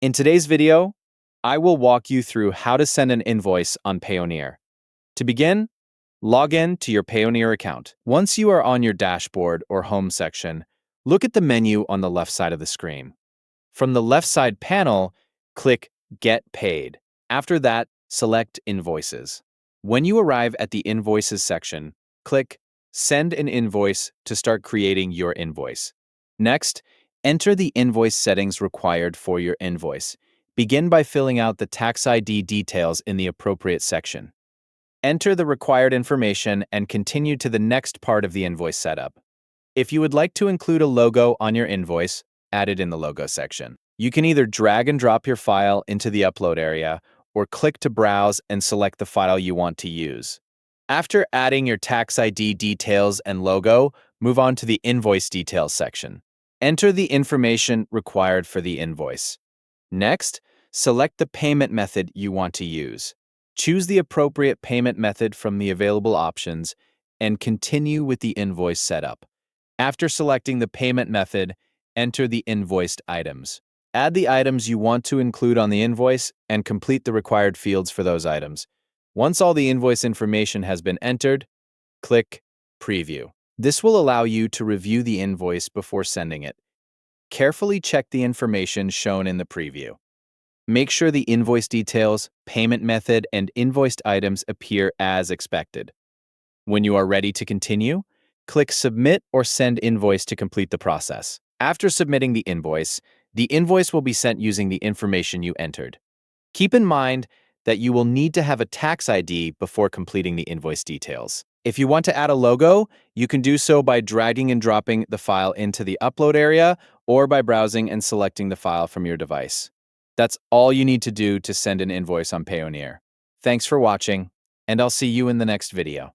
In today's video, I will walk you through how to send an invoice on Payoneer. To begin, log in to your Payoneer account. Once you are on your dashboard or home section, look at the menu on the left side of the screen. From the left side panel, click Get Paid. After that, select Invoices. When you arrive at the Invoices section, click Send an Invoice to start creating your invoice. Next, enter the invoice settings required for your invoice. Begin by filling out the tax ID details in the appropriate section. Enter the required information and continue to the next part of the invoice setup. If you would like to include a logo on your invoice, add it in the logo section. You can either drag and drop your file into the upload area or click to browse and select the file you want to use. After adding your tax ID details and logo, move on to the invoice details section. Enter the information required for the invoice. Next, select the payment method you want to use. Choose the appropriate payment method from the available options and continue with the invoice setup. After selecting the payment method, enter the invoiced items. Add the items you want to include on the invoice and complete the required fields for those items. Once all the invoice information has been entered, click Preview. This will allow you to review the invoice before sending it. Carefully check the information shown in the preview. Make sure the invoice details, payment method, and invoiced items appear as expected. When you are ready to continue, click Submit or Send Invoice to complete the process. After submitting the invoice will be sent using the information you entered. Keep in mind that you will need to have a tax ID before completing the invoice details. If you want to add a logo, you can do so by dragging and dropping the file into the upload area or by browsing and selecting the file from your device. That's all you need to do to send an invoice on Payoneer. Thanks for watching, and I'll see you in the next video.